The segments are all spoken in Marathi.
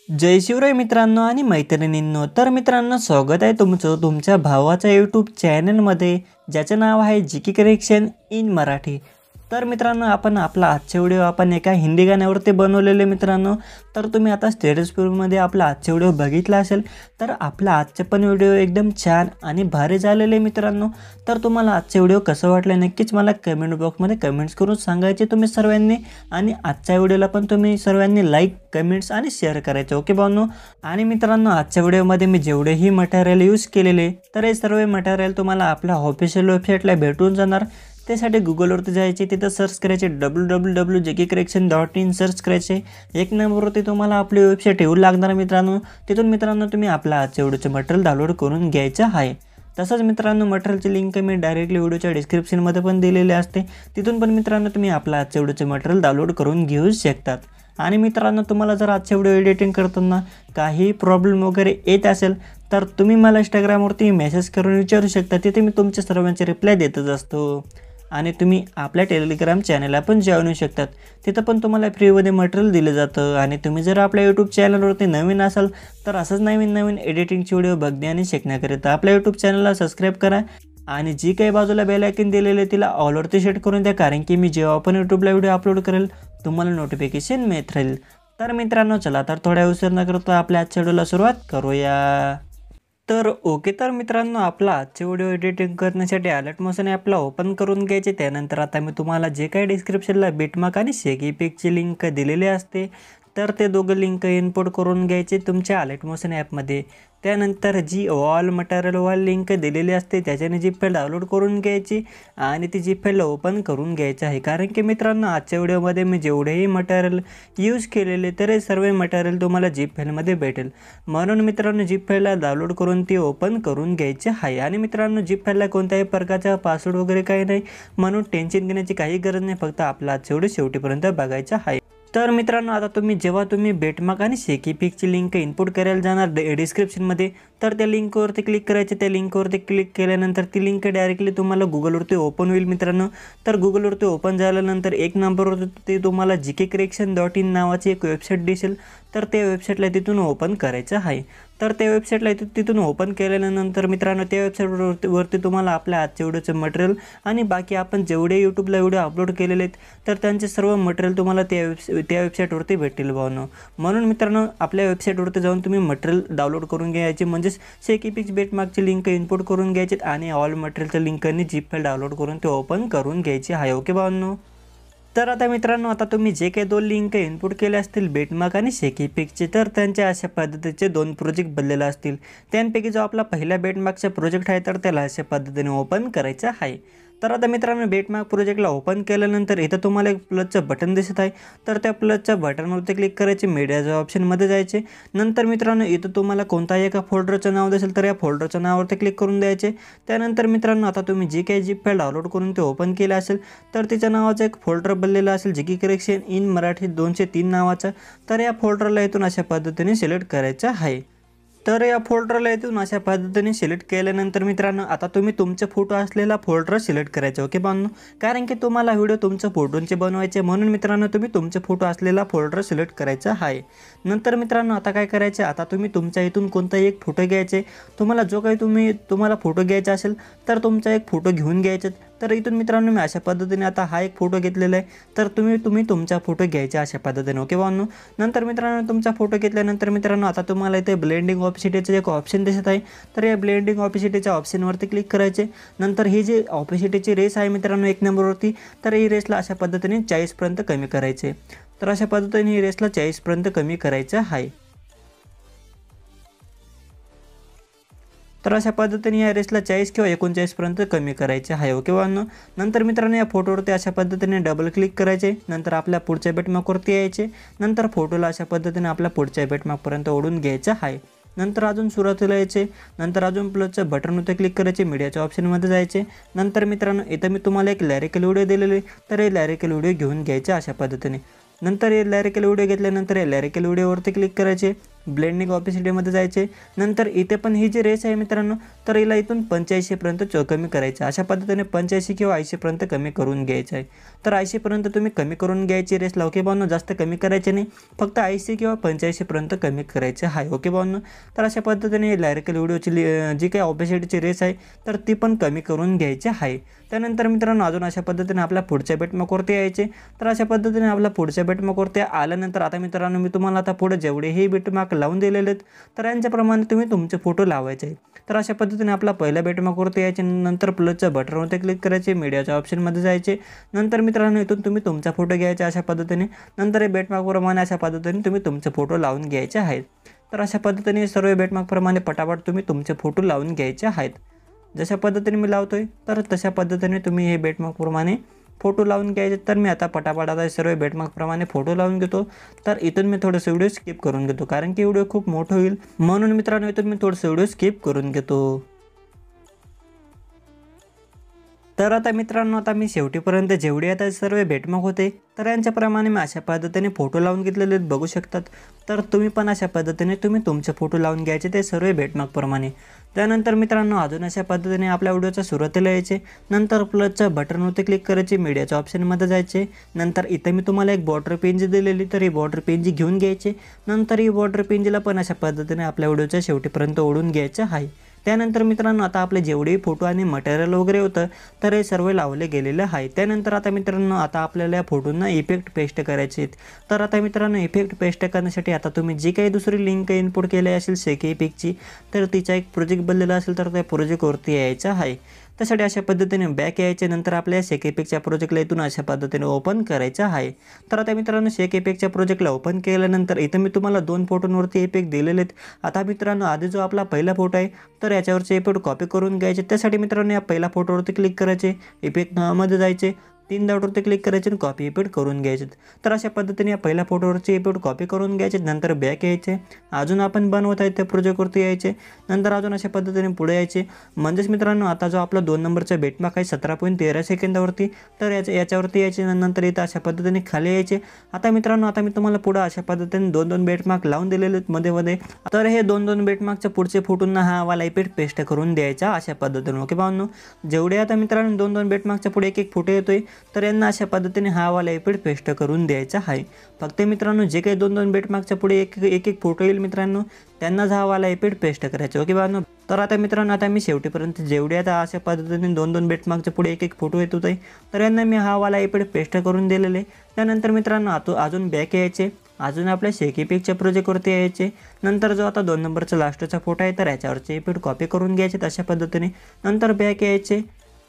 जय शिवराय मित्रांनो आणि मैत्रिणींनो। तर मित्रांनो, स्वागत आहे तुमचं तुमच्या भावाच्या यूट्यूब चॅनलमध्ये, ज्याचं नाव आहे जीके करेक्शन इन मराठी। तर मित्रांनो, आपण आपला आजचा व्हिडिओ आपण एका हिंदी गाण्यावरती बनवलेले मित्रांनो। तर तुम्ही आता स्टेटस मध्ये आपला आजचा व्हिडिओ बघितला असेल, तर आपला आजचा पण व्हिडिओ एकदम छान आणि भारी झालेले मित्रांनो। तर तुम्हाला आजचा व्हिडिओ कसं वाटलं नक्कीच मला कमेंट बॉक्समध्ये कमेंट्स करून सांगायचे तुम्ही सर्वांनी। आणि आजच्या व्हिडिओला पण तुम्ही सर्वांनी लाईक, कमेंट्स आणि शेअर करायचे, ओके भावांनो। आणि मित्रांनो, आजच्या व्हिडिओमध्ये मी जेवढेही मटेरियल यूज केलेले, तर हे सर्व मटेरियल तुम्हाला आपल्या ऑफिशियल वेबसाईटला भेटून जाणार। त्यासाठी गुगलवरती जायचे, तिथं सर्च करायचे www.jkcorrection.in सर्च करायचे। एक नंबरवरती तुम्हाला आपली वेबसाईट येऊ लागणार मित्रांनो। तिथून मित्रांनो तुम्ही आपला आजच्या व्हिडिओचं मटेरियल डाउनलोड करून घ्यायचं आहे। तसंच मित्रांनो, मटेरियलची लिंक मी डायरेक्टली व्हिडिओच्या डिस्क्रिप्शनमध्ये पण दिलेली असते, तिथून पण मित्रांनो तुम्ही आपला आजच्या व्हिडिओचं मटेरियल डाउनलोड करून घेऊ शकतात। आणि मित्रांनो, तुम्हाला जर आजच्या व्हिडिओ एडिटिंग करताना काही प्रॉब्लेम वगैरे येत असेल, तर तुम्ही मला इंस्टाग्रामवरती मेसेज करून विचारू शकता, तिथे मी तुमच्या सर्वांचे रिप्लाय देतच असतो। आणि तुम्ही आपल्या टेलिग्राम चॅनलला पण जॉईन होऊ शकतात, तिथं पण तुम्हाला फ्रीमध्ये मटेरियल दिलं जातं। आणि तुम्ही जर आपल्या यूट्यूब चॅनलवरती नवीन असाल, तर असंच नवीन एडिटिंगचे व्हिडिओ बघणे आणि शिकण्याकरिता आपल्या यूट्यूब चॅनलला सबस्क्राईब करा। आणि जी काही बाजूला बेल आयकॉन दिलेले तिला ऑलवरती सेट करून द्या, कारण की मी जेव्हा पण यूट्यूबला व्हिडिओ अपलोड करेल तुम्हाला नोटिफिकेशन मिळत राहील। तर मित्रांनो, चला तर थोड्या उशीर न करता आपल्या आजच्या व्हिडिओला सुरुवात करूया। तर ओके, तर मित्रांनो, आपला आजचे व्हिडिओ एडिटिंग करण्यासाठी अलर्ट मोशन ॲपला ओपन करून घ्यायचे। त्यानंतर आता मी तुम्हाला जे काही डिस्क्रिप्शनला बिटमार्क आणि शेकी पिकची लिंक दिलेली असते, तर ते दोघं लिंक इनपुट करून घ्यायचे तुमच्या अलर्ट मोशन ॲपमध्ये। त्यानंतर जी ऑल मटेरियल वॉल लिंक दिलेली असते, त्याच्याने जी फाईल डाउनलोड करून घ्यायची आणि ती जी फाईल ओपन करून घ्यायची आहे। कारण की मित्रांनो, आजच्या व्हिडिओमध्ये मी जेवढेही मटेरियल यूज केलेले, तर हे सर्व मटेरियल तुम्हाला जीप फाईलमध्ये भेटेल। म्हणून मित्रांनो, जीप फाईलला डाउनलोड करून ती ओपन करून घ्यायची आहे। आणि मित्रांनो, जीप फाईलला कोणत्याही प्रकारचा पासवर्ड वगैरे काही नाही, म्हणून टेन्शन घेण्याची काही गरज नाही, फक्त आपला आजच्या व्हिडिओ शेवटीपर्यंत बघायचा आहे। तर मित्रांनो, आता जेव्हा तुम्ही बिटमार्क आणि शेकी पिकची लिंक इनपुट करायला जाणार डिस्क्रिप्शनमध्ये, तर त्या लिंकवरती क्लिक करायचे। त्या लिंकवरती क्लिक केल्यानंतर ती लिंक डायरेक्टली तुम्हाला गुगलवरती ओपन होईल मित्रांनो। तर गुगलवरती ओपन झाल्यानंतर एक नंबरवरती तुम्हाला jkcorrection.in नावाची एक वेबसाईट दिसेल, तर त्या वेबसाईटला तिथून ओपन करायचं आहे। तर त्या वेबसाईटला तिथून ओपन केल्यानंतर मित्रांनो, त्या वेबसाईटवरती तुम्हाला आपल्या आजच्या व्हिडिओचं मटेरियल आणि बाकी आपण जेवढे यूट्यूबला व्हिडिओ अपलोड केलेले आहेत, तर त्यांचे सर्व मटेरियल तुम्हाला त्या वेबसाईटवरती भेटेल भावनो। म्हणून मित्रांनो, आपल्या वेबसाईटवरती जाऊन तुम्ही मटेरियल डाउनलोड करून घ्यायचे, म्हणजेच शेकी पिक बिटमार्कची लिंक इनपुट करून घ्यायची आणि ऑल मटेरियलच्या लिंकनी जीप फाईल डाउनलोड करून ते ओपन करून घ्यायची आहे, ओके भावनो। तर आता मित्रांनो, आता तुम्ही जे काही दोन लिंक इनपुट केले असतील बिटमार्क आणि शेकी पिकचे, तर त्यांच्या अशा पद्धतीचे दोन प्रोजेक्ट बनलेले असतील। त्यांपैकी जो आपला पहिला बिटमार्कचा प्रोजेक्ट आहे, तर त्याला अशा पद्धतीने ओपन करायचा आहे। तर आता मित्रांनो, बिटमार्क प्रोजेक्टला ओपन केल्यानंतर इथं तुम्हाला एक प्लसचं बटन दिसत आहे, तर त्या प्लसच्या बटनवरती क्लिक करायचे, मीडियाच्या ऑप्शनमध्ये जायचे। नंतर मित्रांनो, इथं तुम्हाला कोणताही एका फोल्डरचं नाव दिसेल, तर या फोल्डरच्या नावावरती क्लिक करून द्यायचे। त्यानंतर मित्रांनो, आता तुम्ही जी काही जीप फाईल डाउनलोड करून ते ओपन केलं असेल, तर तिच्या नावाचं एक फोल्डर बनलेलं असेल, जीके करेक्शन इन मराठी 203 नावाचं। तर या फोल्डरला इथून अशा पद्धतीने सिलेक्ट करायचं आहे। तर या फोल्डरला इथून अशा पद्धतीने सिलेक्ट केल्यानंतर मित्रांनो, आता तुम्ही तुमचे फोटो असलेला फोल्डर सिलेक्ट करायचा, ओके बांधू। कारण की तुम्हाला व्हिडिओ तुमच्या फोटोंचे बनवायचे, म्हणून मित्रांनो तुम्ही तुमचे फोटो असलेला फोल्डर सिलेक्ट करायचा आहे। नंतर मित्रांनो, आता काय करायचे, आता तुम्ही तुमच्या इथून कोणताही एक फोटो घ्यायचे। तुम्हाला जो काही तुम्हाला फोटो घ्यायचा असेल, तर तुमचा एक फोटो घेऊन घ्यायचे। तर इथून मित्रांनो मी अशा पद्धतीने आता हा एक फोटो घेतलेला आहे, तर तुम्ही तुमचा फोटो घ्यायचा अशा पद्धतीने. ओके भावांनो. नंतर मित्रांनो तुमचा फोटो घेतल्यानंतर मित्रांनो आता तुम्हाला इथे ब्लेंडिंग ऑपेसिटीचं एक ऑप्शन दिसत आहे, तर या ब्लेंडिंग ऑपेसिटीच्या ऑप्शनवरती क्लिक करायचे. नंतर ही जी ऑपेसिटीची रेस आहे मित्रांनो 1 नंबरवरती, तर ही रेसला अशा पद्धतीने 40 पर्यंत कमी करायचे. तर अशा पद्धतीने ही रेसला 40 पर्यंत कमी करायचं आहे. तर अशा पद्धतीने या रेसला 40 किंवा 39 पर्यंत कमी करायचे आहे. ओके भावांनो. नंतर मित्रांनो या फोटोवरती अशा पद्धतीने डबल क्लिक करायचे. नंतर आपल्या पुढच्या बेटमार्कवरती यायचे. नंतर फोटोला अशा पद्धतीने आपल्या पुढच्या बेटमार्कपर्यंत ओढून घ्यायचं आहे. नंतर अजून सुरुवातीला यायचे. नंतर अजून प्लसचं बटनवरती क्लिक करायचे, मीडियाच्या ऑप्शनमध्ये जायचे. नंतर मित्रांनो इथं मी तुम्हाला एक लॅरिकल व्हिडिओ दिलेले, तर हे लॅरिकल व्हिडिओ घेऊन घ्यायचे अशा पद्धतीने. नंतर हे लॅरिकल व्हिडिओ घेतल्यानंतर हे लॅरिकल व्हिडिओवरती क्लिक करायचे, ब्लेंडिंग ऑपेसिटीमध्ये जायचे. नंतर इथे पण ही जी रेस आहे मित्रांनो, तर हिला इथून 85 पर्यंत कमी करायचं. अशा पद्धतीने 85 किंवा 80 पर्यंत कमी करून घ्यायचं आहे. तर 80 पर्यंत तुम्ही कमी करून घ्यायची रेसला. ओके भावांनो. जास्त कमी करायचे नाही, फक्त 80 किंवा 85 पर्यंत कमी करायचे आहे. ओके भावांनो. तर अशा पद्धतीने लॅरिकल व्हिडिओची जी काही ऑपेसिटीची रेस आहे तर ती पण कमी करून घ्यायची आहे. त्यानंतर मित्रांनो अजून अशा पद्धतीने आपल्या पुढच्या बेटमार्कवरती यायचे. तर अशा पद्धतीने आपल्या पुढच्या बेटमार्कवरती आल्यानंतर आता मित्रांनो मी तुम्हाला आता पुढे जेवढेही बेटमार्क लावून दिलेले आहेत तर यांच्याप्रमाणे तुम्ही तुमचे फोटो लावायचे. तर अशा पद्धतीने आपला पहिल्या बेटमार्कवरती यायचे. नंतर प्लसच्या बटनवरती क्लिक करायचे, मीडियाच्या ऑप्शनमध्ये जायचे. नंतर मित्रांनो इथून तुम्ही तुमचा फोटो घ्यायचा अशा पद्धतीने. नंतर हे बेटमार्कप्रमाणे अशा पद्धतीने तुम्ही तुमचे फोटो लावून घ्यायचे आहेत. तर अशा पद्धतीने सर्व बेटमार्कप्रमाणे पटापट तुम्ही तुमचे फोटो लावून घ्यायचे आहेत. जशा पद्धतीने मी लावतोय तर तशा पद्धतीने तुम्ही हे बेटमार्कप्रमाणे फोटो लावून घ्यायचे. तर मी आता पटापट आता सर्व बेटमार्कप्रमाणे फोटो लावून घेतो. तर इथून मी थोडंसं व्हिडिओ स्किप करून घेतो, कारण की व्हिडिओ खूप मोठं होईल, म्हणून मित्रांनो इथून मी थोडंसं व्हिडिओ स्किप करून घेतो. तर आता मित्रांनो आता मी शेवटीपर्यंत जेवढे आता सर्व बेटमार्क होते तर यांच्याप्रमाणे मी अशा पद्धतीने फोटो लावून घेतलेले बघू शकतात. तर तुम्ही पण अशा पद्धतीने तुम्ही तुमचे फोटो लावून घ्यायचे ते सर्व बेटमार्कप्रमाणे. त्यानंतर मित्रांनो अजून अशा पद्धतीने आपल्या व्हिडिओच्या सुरुवातीला यायचे. नंतर प्लसच्या बटनवरती क्लिक करायचे, मीडियाच्या ऑप्शनमध्ये जायचे. नंतर इथे मी तुम्हाला एक बॉर्डर पेंजी दिलेली, तर ही बॉर्डर पेंजी घेऊन घ्यायची. नंतर ही बॉर्डर पेंजीला पण अशा पद्धतीने आपल्या व्हिडिओच्या शेवटीपर्यंत ओढून घ्यायचं आहे. त्यानंतर मित्रांनो आता आपले जेवढेही फोटो आणि मटेरियल वगैरे होतं तर हे सर्व लावले गेलेले आहे. त्यानंतर आता मित्रांनो आता आपल्याला या फोटोंना इफेक्ट पेस्ट करायचे आहेत. तर आता मित्रांनो इफेक्ट पेस्ट करण्यासाठी आता तुम्ही जी काही दुसरी लिंक इनपुट केली असेल शेकी पिकची, तर तिचा एक प्रोजेक्ट बनलेला असेल तर त्या प्रोजेक्टवरती यायचं आहे. त्यासाठी अशा पद्धतीने बॅक यायचे. नंतर आपल्या शेकेपिकच्या प्रोजेक्टला इथून अशा पद्धतीने ओपन करायचं आहे. तर आता मित्रांनो शेकेपिकच्या प्रोजेक्टला ओपन केल्यानंतर इथं मी तुम्हाला 2 फोटोंवरती इफेक्ट दिलेले आहेत. आता मित्रांनो आधी जो आपला पहिला फोटो आहे तर याच्यावरचे इफेक्ट कॉपी करून घ्यायचे. त्यासाठी मित्रांनो या पहिल्या फोटोवरती क्लिक करायचे, इफेक्ट नावामध्ये जायचे, 3 डॉटवरती क्लिक करायचे आणि कॉपी इफेक्ट करून घ्यायचे. तर अशा पद्धतीने या पहिल्या फोटोवरचे इफेक्ट कॉपी करून घ्यायचे. नंतर बॅक यायचे, अजून आपण बनवत आहे त्या प्रोजेक्टवरती यायचे. नंतर अजून अशा पद्धतीने पुढे यायचे. म्हणजेच मित्रांनो आता जो आपला 2 नंबरचा बेटमार्क आहे 17.13 सेकंदावरती, तर याच्यावरती यायचे. नंतर इथं अशा पद्धतीने खाली यायचे. आता मित्रांनो आता मी तुम्हाला पुढे अशा पद्धतीने 2-2 बेटमार्क लावून दिलेले आहेत मध्ये. तर हे 2-2 बेटमार्कच्या पुढचे फोटोंना हा वाला इफेक्ट पेस्ट करून द्यायचा अशा पद्धतीने. ओके भावांनो. जेवढे आता मित्रांनो 2-2 बेटमार्कच्या पुढे एक फोटो येतोय तर यांना अशा पद्धतीने हा वाला इफेक्ट पेस्ट करून द्यायचा आहे. फक्त मित्रांनो जे काही 2-2 बेटमार्कच्या पुढे एक फोटो येईल मित्रांनो त्यांनाच हा वाला इफेक्ट पेस्ट करायचा. ओके भावांनो. तर आता मित्रांनो आता मी शेवटीपर्यंत जेवढे आता अशा पद्धतीने 2-2 बेटमार्कच्या पुढे एक फोटो येत होते तर यांना मी हा वाला इफेक्ट पेस्ट करून दिलेले. त्यानंतर मित्रांनो अजून बॅक यायचे, अजून आपल्या शेकीपिकच्या प्रोजेक्टवरती यायचे. नंतर जो आता 2 नंबरचा लास्टचा फोटो आहे तर याच्यावरचे इफेक्ट कॉपी करून घ्यायचे अशा पद्धतीने. नंतर बॅक यायचे.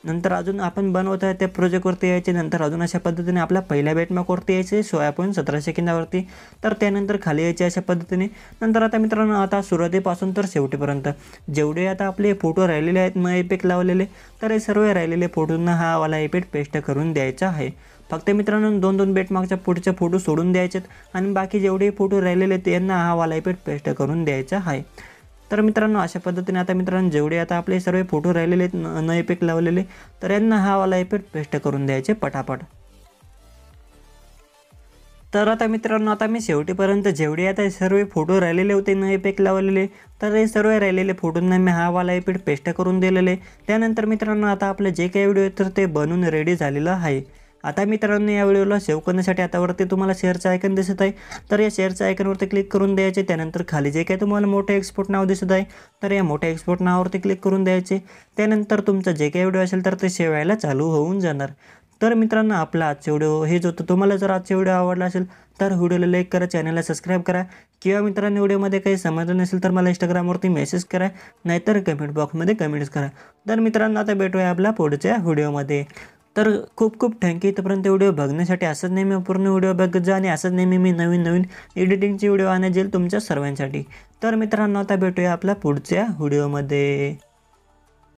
नंतर अजून आपण बनवत आहे त्या प्रोजेक्टवरती यायचे. नंतर अजून अशा पद्धतीने आपल्या पहिल्या बेटमार्कवरती यायचे 16.17 सेकंदावरती. तर त्यानंतर खाली यायचे अशा पद्धतीने. नंतर आता मित्रांनो आता सुरुवातीपासून तर शेवटीपर्यंत जेवढे आता आपले फोटो राहिलेले आहेत न इफेक्ट लावलेले तर हे सर्व राहिलेले फोटोंना हा वाला इफेक्ट पेस्ट करून द्यायचा आहे. फक्त मित्रांनो 2-2 बेटमार्कच्या पुढचे फोटो सोडून द्यायचेत आणि बाकी जेवढे फोटो राहिलेले त्यांना हा वाला इफेक्ट पेस्ट करून द्यायचा आहे. तर मित्रांनो अशा पद्धतीने आता मित्रांनो जेवढे आता आपले सर्व फोटो राहिलेले आहेत न इफेक्ट लावलेले तर यांना हा वाला इफेक्ट पेस्ट करून द्यायचे पटापट. तर आता मित्रांनो आता मी शेवटीपर्यंत जेवढे आता सर्व फोटो राहिलेले होते न इफेक्ट लावलेले तर हे सर्व राहिलेले फोटोंना मी हा वाला इफेक्ट पेस्ट करून दिलेले. त्यानंतर मित्रांनो आता आपले जे काही व्हिडिओ तर ते बनवून रेडी झालेलं आहे. आता मित्रांनो या व्हिडिओला सेव्ह करण्यासाठी आता वरती तुम्हाला शेअरचं आयकन दिसत आहे, तर या शेअरच्या आयकनवरती क्लिक करून द्यायचे। त्यानंतर खाली जे काही तुम्हाला मोठे एक्सपोर्ट नाव दिसत आहे, तर या मोठ्या एक्सपोर्ट नावावरती क्लिक करून द्यायचे। त्यानंतर तुमचा जे काही व्हिडिओ असेल तर ते सेव्ह व्हायला चालू होऊन जाणार। तर मित्रांनो आपला आजचा व्हिडिओ हेच होतं। तुम्हाला जर आजचा व्हिडिओ आवडला असेल तर व्हिडिओला लाईक करा, चॅनलला सबस्क्राईब करा, किंवा मित्रांनो व्हिडिओमध्ये काही समजलं नसेल तर मला इंस्टाग्रामवरती मेसेज करा, नाहीतर कमेंट बॉक्समध्ये कमेंट्स करा। तर मित्रांनो आता भेटूया आपल्या पुढच्या व्हिडिओमध्ये। तर खूप खूप थँक्यू इथपर्यंत व्हिडिओ बघण्यासाठी। असंच नेहमी पूर्ण व्हिडिओ बघत जा आणि असंच नेहमी मी नवीन एडिटिंगचे व्हिडिओ आणत जाईल तुमच्या सर्वांसाठी। तर मित्रांनो आता भेटूया आपल्या पुढच्या व्हिडिओमध्ये।